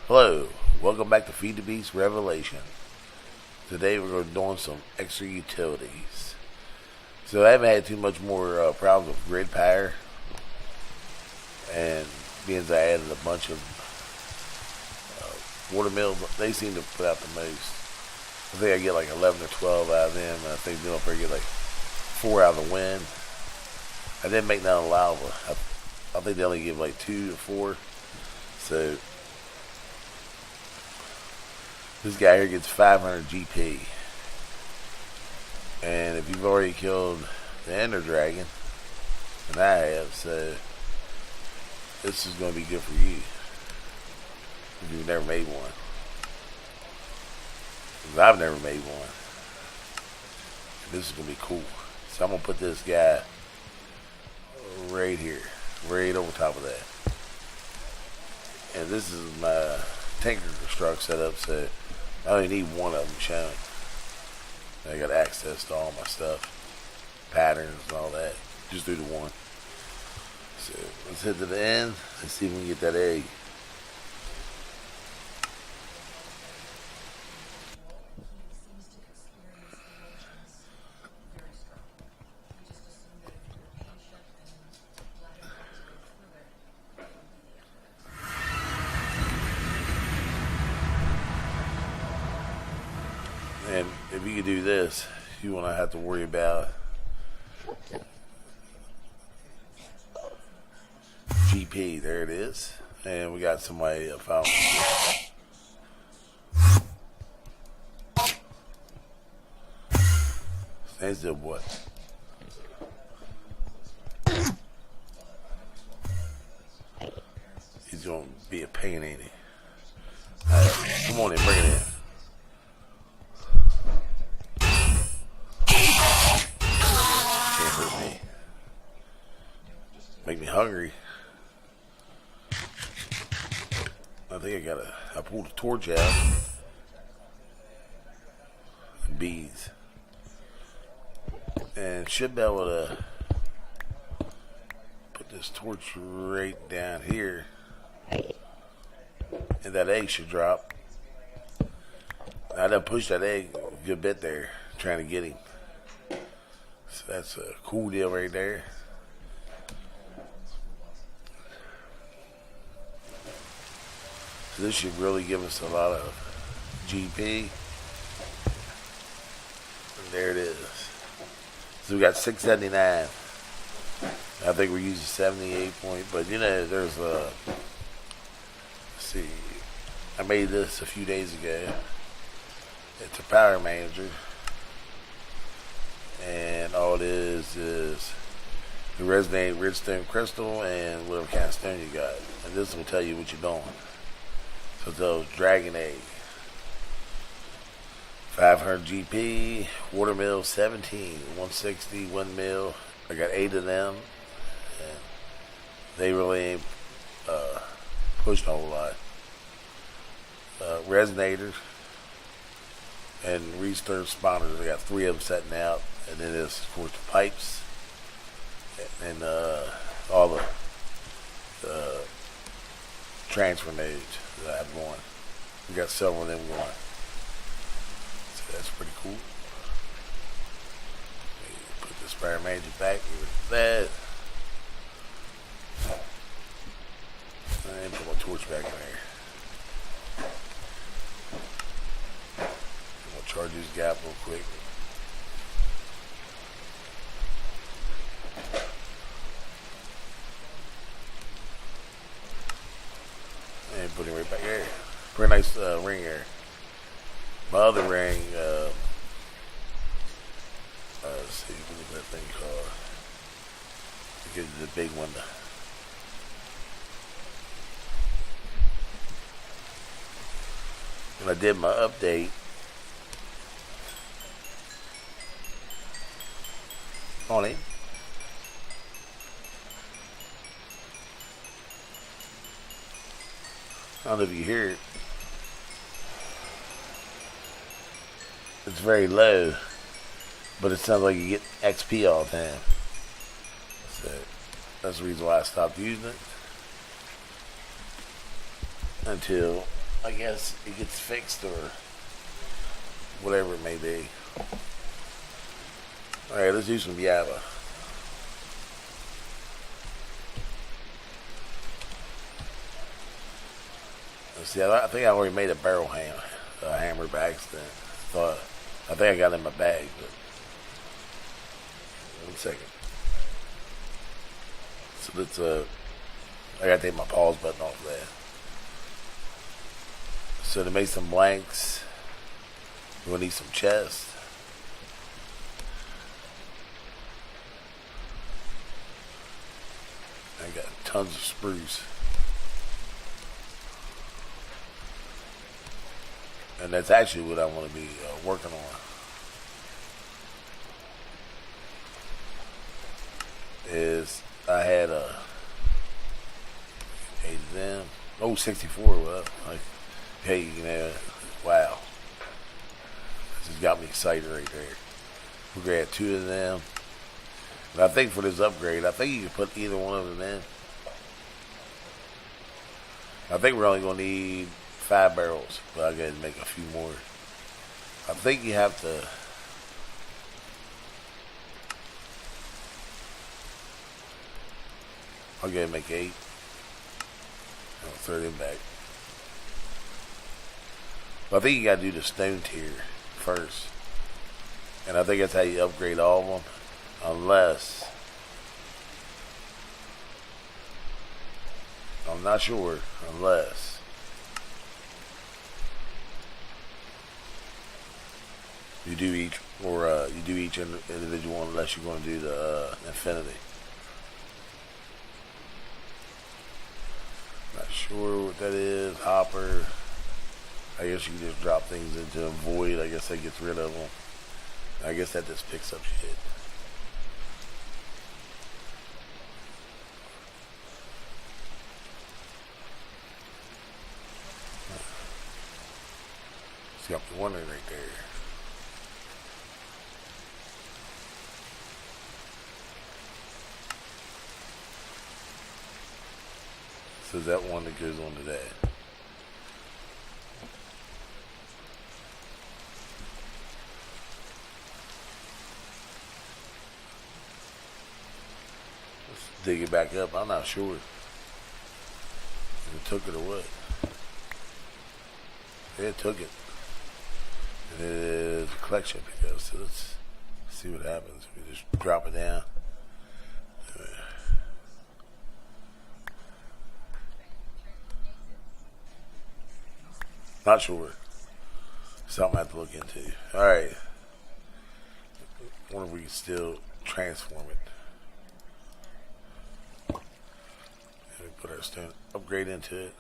Hello, welcome back to FTB Revelation. Today we're going to be doing some extra utilities. So I haven't had too much more problems with grid power, and being as I added a bunch of water mills, they seem to put out the most. I think I get like 11 or 12 out of them, and I think New York I get like 4 out of the wind. I didn't make none of lava. I think they only give like 2 or 4. So this guy here gets 500 GP. And if you've already killed the Ender Dragon, and I have, so this is going to be good for you if you've never made one. Because I've never made one. This is going to be cool. So I'm going to put this guy right here, right over top of that. And this is my tanker construct setup, so I only need one of them shown. I got access to all my stuff, patterns and all that, just do the one. So let's head to the end and see if we can get that egg. And if you can do this, you won't have to worry about GP. There it is. And we got somebody found. Stand still, boy. He's going to be a pain, ain't he? Come on in, bring it in. Make me hungry. I think I pulled a torch out. Bees. And should be able to put this torch right down here. And that egg should drop. I done pushed that egg a good bit there, trying to get him. So that's a cool deal right there. So this should really give us a lot of GP. And there it is. So we got 679. I think we're using 78 point, but you know, there's a, let's see, I made this a few days ago. It's a power manager. And all it is the resonating redstone crystal and whatever kind of stone you got. And this will tell you what you're doing. So those dragon egg, 500 GP, watermill 17, 160 windmill. I got 8 of them, and they really ain't pushed a whole lot. Resonators and restore spawners. I got 3 of them setting out, and then there's of course the pipes and all the transfer nodes that I have going. We got several of them going. So that's pretty cool. Put the spare magic back, give it that. And put my torch back in there. I'm gonna charge this gap real quick. And put it right back there. Pretty nice ring here. My other ring, let's see, what is that thing called? I think it's the big one. When I did my update, on it, I don't know if you hear it. It's very low, but it sounds like you get XP all the time. So that's the reason why I stopped using it until I guess it gets fixed or whatever it may be. Alright, let's do some Java. Let's see, I think I already made a barrel hammer by accident. I think I got it in my bag, but 1 second. So let's I gotta take my pause button off that. So to make some blanks, we're gonna need some chest. I got tons of spruce. And that's actually what I want to be working on. Is I had 8 of them. Oh, 64. Well, like, hey, you know, wow. This has got me excited right there. We're going to add 2 of them. And I think for this upgrade, I think you can put either one of them in. I think we're only going to need 5 barrels, but I got to make a few more. I think you have to. I'll get to make 8. I'll throw them back. But I think you got to do the stone tier first, and I think that's how you upgrade all of them, unless I'm not sure, unless. You do each, or you do each individual one, unless you're going to do the infinity. Not sure what that is. Hopper. I guess you can just drop things into a void. I guess that gets rid of them. I guess that just picks up shit. See, I'm wondering right there. So is that one that goes on to that? Let's dig it back up. I'm not sure if it took it or what. Yeah, it took it. And it is a collection pickup. So let's see what happens. We just drop it down. Not sure. Something I have to look into. Alright. Wonder if we can still transform it. And we put our stone upgrade into it.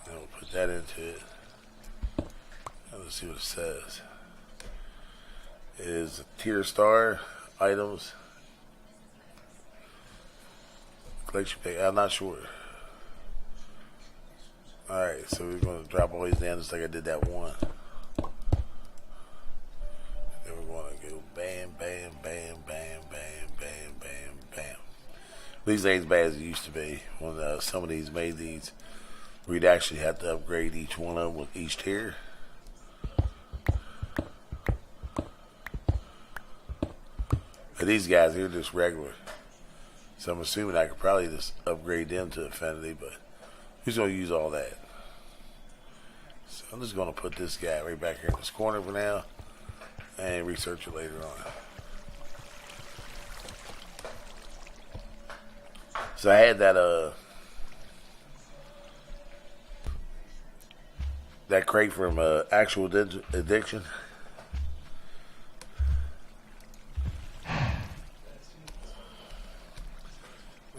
And we'll put that into it. And let's see what it says. It is a tier star items. Collection pay. I'm not sure. Alright, so we're going to drop all these down just like I did that one. Then we're going to go bam, bam, bam, bam, bam, bam, bam, bam. These ain't as bad as it used to be when some of these made these. We'd actually have to upgrade each one of them with each tier. But these guys, they're just regular. So I'm assuming I could probably just upgrade them to infinity, but who's going to use all that? So I'm just going to put this guy right back here in this corner for now and research it later on. So I had that crate from Actual Addiction.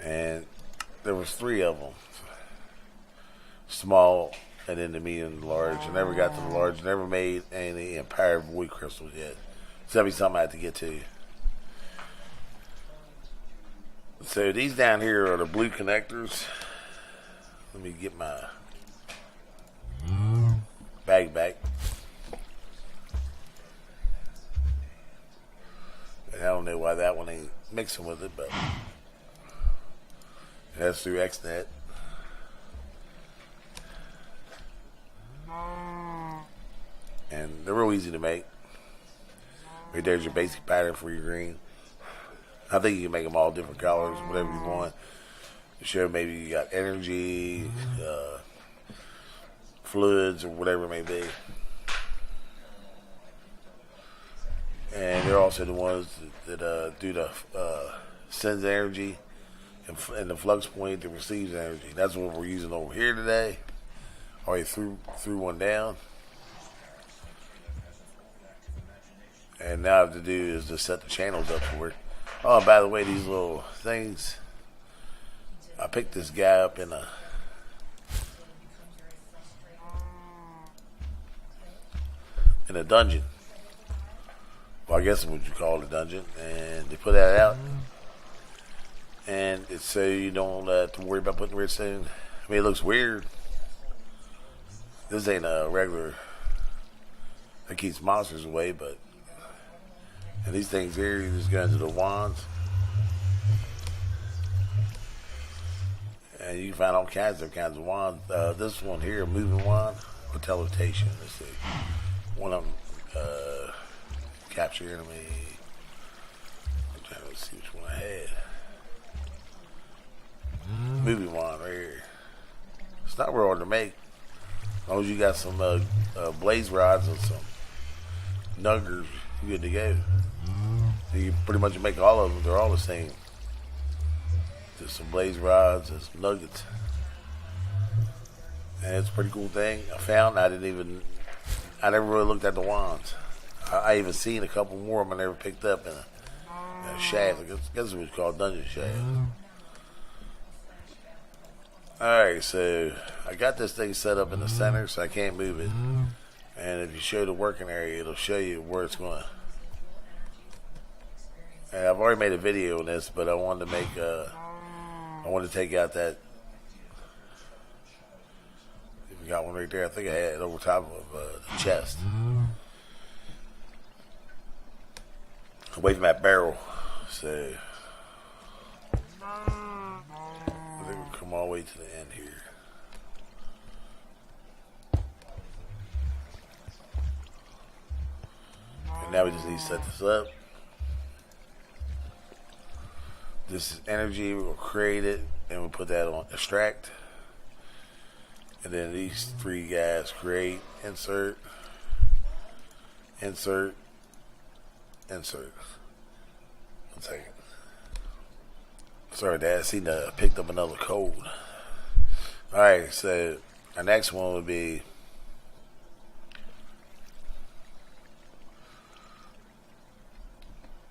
And there was 3 of them. Small, and then the medium and large. I never got to the large. Never made any Empire Void crystals yet. So that'll be something I have to get to. So these down here are the blue connectors. Let me get my bag back. And I don't know why that one ain't mixing with it, but that's through XNet. And they're real easy to make. Right there's your basic pattern for your green. I think you can make them all different colors, whatever you want. Show maybe you got energy, fluids, or whatever it may be. And they're also the ones that do the sends energy and the flux point that receives energy. That's what we're using over here today. Already threw one down. And now what I have to do is just set the channels up for it. Oh, by the way, these little things, I picked this guy up in a dungeon. Well, I guess it's what you call a dungeon. And they put that out. And it's so you don't have to worry about putting redstone. I mean, it looks weird. This ain't a regular that keeps monsters away, but and these things here, you just go into the wands. And you can find all kinds of wands. This one here, a moving wand with teleportation. Let's see. One of them, capture enemy. I'm trying to see which one I had. Moving wand right here. It's not real hard to make. As long as you got some blaze rods and some nuggers, you're good to go. You pretty much make all of them. They're all the same. Just some blaze rods and some nuggets. And it's a pretty cool thing. I never really looked at the wands. I even seen a couple more of them I never picked up in a shaft. I guess it was called dungeon shaft. Alright, so I got this thing set up in the center so I can't move it. And if you show the working area, it'll show you where it's going. And I've already made a video on this, but I wanted to take out that. We got one right there. I think I had it over top of the chest. Away from that barrel. So I think we'll come all the way to the end here. And now we just need to set this up. This is energy. We'll create it and we'll put that on extract. And then these three guys, create, insert, insert, insert. 1 second. Sorry, Dad. I picked up another cold. Alright, so our next one would be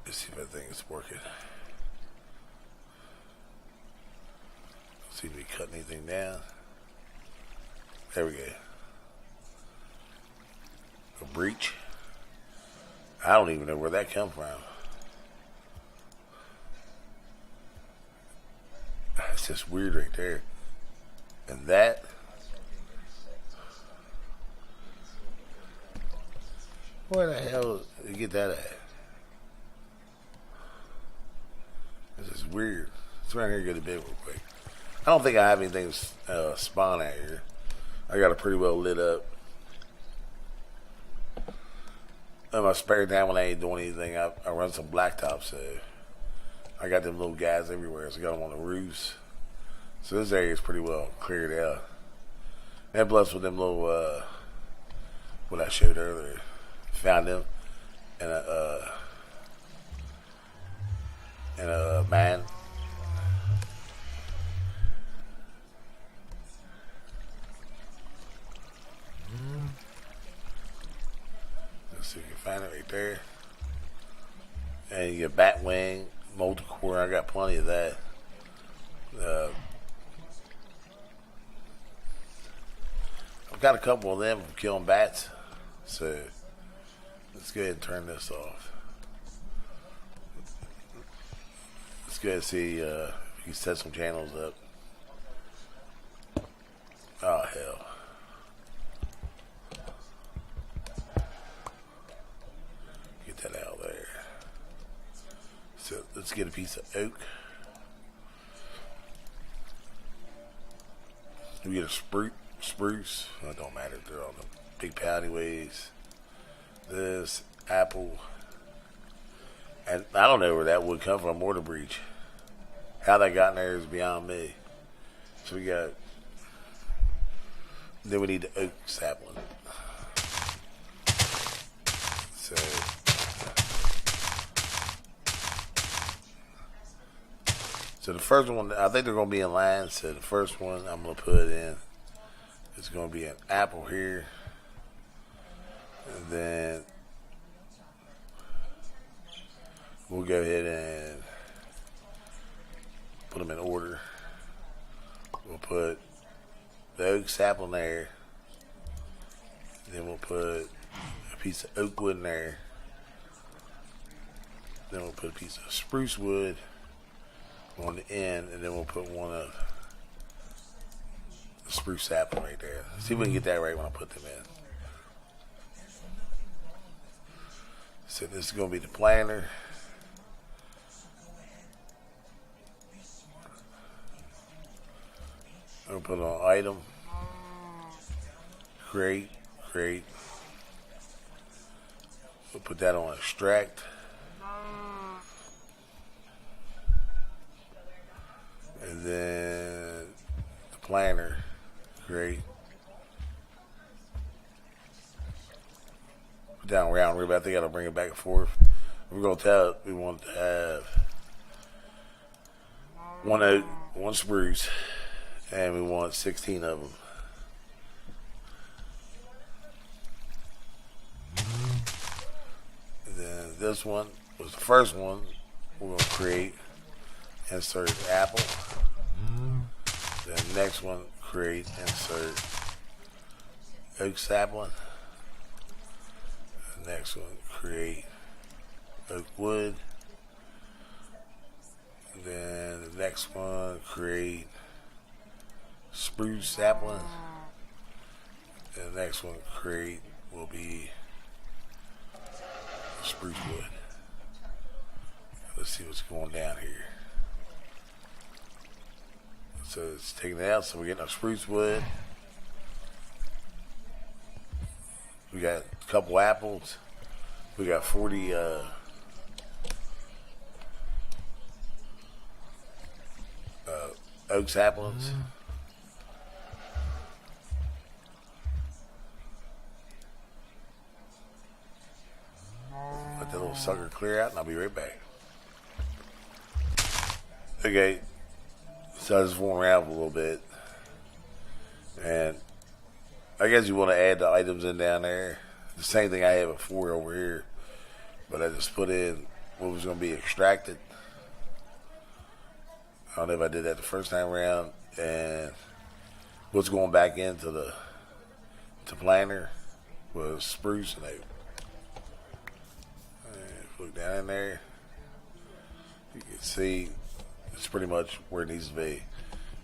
let's see if that thing is working. Don't seem to be cutting anything down. There we go. A breach. I don't even know where that come from. It's just weird right there. And that. Where the hell did you get that at? This is weird. Let's around here and get a bit real quick. I don't think I have anything spawn out here. I got it pretty well lit up. In my spare time when I ain't doing anything, I run some blacktop, so I got them little guys everywhere. So I got them on the roofs. So this area is pretty well cleared out. And plus with them little, what I showed earlier, found them in a mine. Let's see if you can find it right there. And you get bat wing, multi-core. I got plenty of that. I've got a couple of them from killing bats. So let's go ahead and turn this off. Let's go ahead and see if you can set some channels up. Oh hell. Get that out of there. So let's get a piece of oak. We get a spruce. Well, it don't matter. They're all the big pouty ways. This apple. And I don't know where that would come from, mortar breach. How that got in there is beyond me. So we got. Then we need the oak sapling. So. So the first one, I think they're going to be in line. So the first one I'm going to put in is going to be an apple here. And then we'll go ahead and put them in order. We'll put the oak sapling there. Then we'll put a piece of oak wood in there. Then we'll put a piece of spruce wood on the end, and then we'll put one of the spruce sapling right there. See if we can get that right when I put them in. So this is going to be the planter. I'm going to put it on item. Create. We'll put that on extract. And then the planter. Create. Put down round rib. I think I gotta bring it back and forth. We're going to tell it we want to have one oak, one spruce, and we want 16 of them. And then this one was the first one. We're going to create, insert apple. Then next one, create, insert oak sapling. The next one, create oak wood. And then the next one, create spruce sapling. And the next one, create, will be spruce wood. Let's see what's going down here. So it's taking it out, so we're getting our spruce wood. We got a couple apples. We got 40 oak saplings. Let that little sucker clear out, and I'll be right back. Okay, so I just went around a little bit, and I guess you want to add the items in down there. The same thing I had before over here, but I just put in what was going to be extracted. I don't know if I did that the first time around, and what's going back into the planter was spruce and oak. Look down in there, you can see it's pretty much where it needs to be.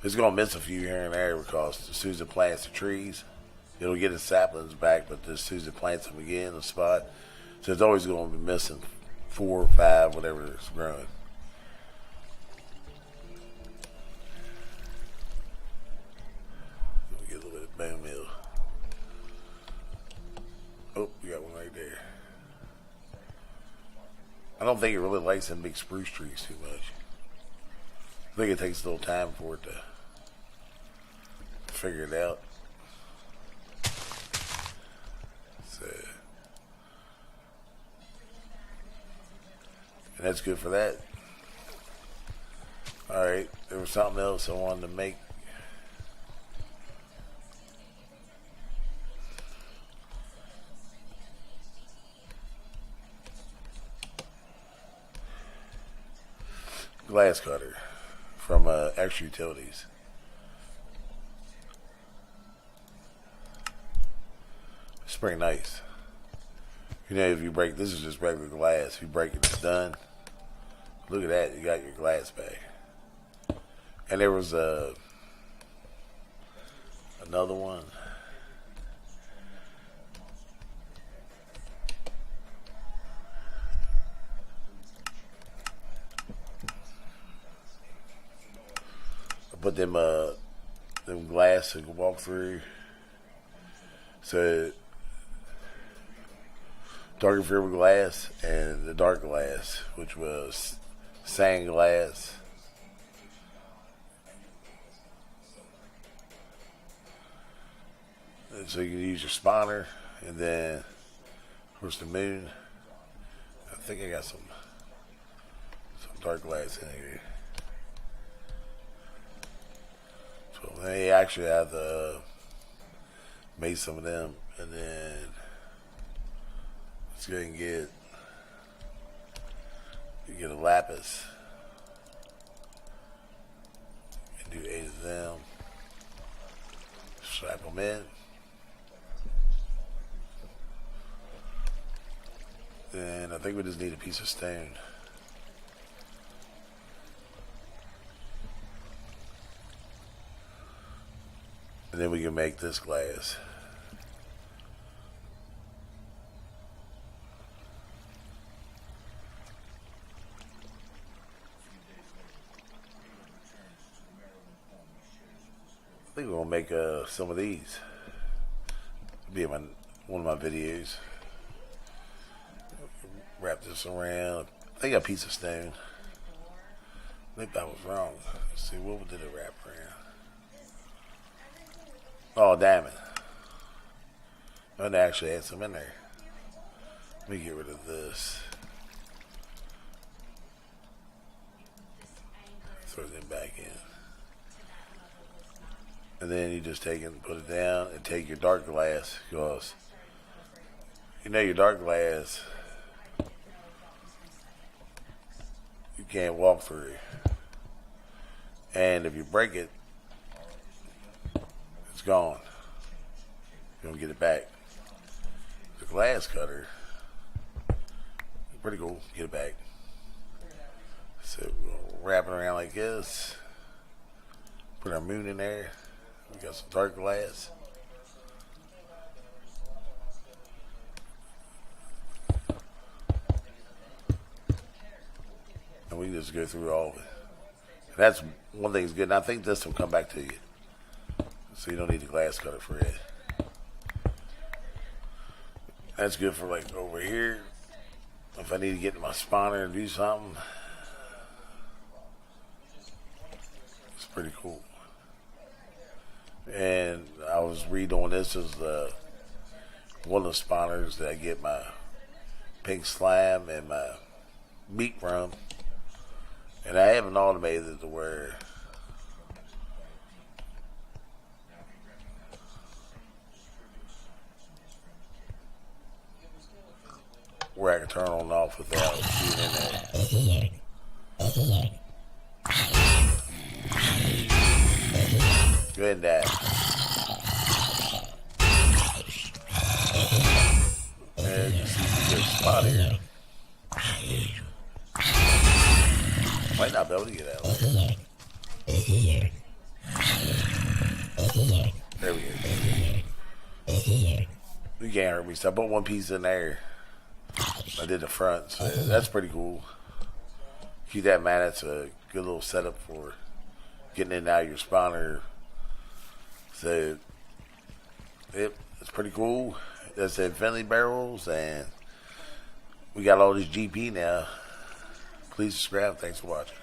It's going to miss a few here and there because as soon as it plants the trees, it'll get its saplings back, but as soon as it plants them again in the spot, so it's always going to be missing 4 or 5, whatever it's growing. Let me get a little bit of bone meal. Oh, we got one right there. I don't think it really likes them big spruce trees too much. I think it takes a little time for it to figure it out. So, and that's good for that. Alright, there was something else I wanted to make. Glass cutter from Extra Utilities. It's pretty nice. You know, if you break, this is just regular glass. If you break it, it's done. Look at that, you got your glass back. And there was another one. Put them glass to walk through. So darker fiberglass and the dark glass, which was sand glass. And so you can use your spawner, and then of course the moon. I think I got some dark glass in here. So they actually have made some of them, and then let's go ahead and get a lapis and do 8 of them. Strap them in. Then I think we just need a piece of stone. And then we can make this glass. I think we're gonna make some of these. It'll be in one of my videos. Wrap this around. I think a piece of stone. I think that was wrong. Let's see, what did it wrap around? Oh, diamond. I actually had some in there. Let me get rid of this. Throw them back in. And then you just take it and put it down and take your dark glass, because you know your dark glass you can't walk through. And if you break it, it's gone. You don't get it back. The glass cutter, pretty cool. Get it back. So we'll wrap it around like this. Put our moon in there. We got some dark glass. And we can just go through all of it. And that's one thing that's good. And I think this will come back to you. So you don't need the glass cutter for it. That's good for like over here. If I need to get in my spawner and do something. It's pretty cool. And I was redoing this as one of the spawners that I get my pink slime and my meat from. And I haven't automated it to where I can turn on and off without being in there. Go ahead and die. And you see the spot here. Might not be able to get out. There we go. You can't hurt me. So I put one piece in there. I did the front, so that's pretty cool. Keep that in mind. That's a good little setup for getting in and out of your spawner. So it's pretty cool. That's the infinity barrels, and we got all this GP now. Please subscribe. Thanks for watching.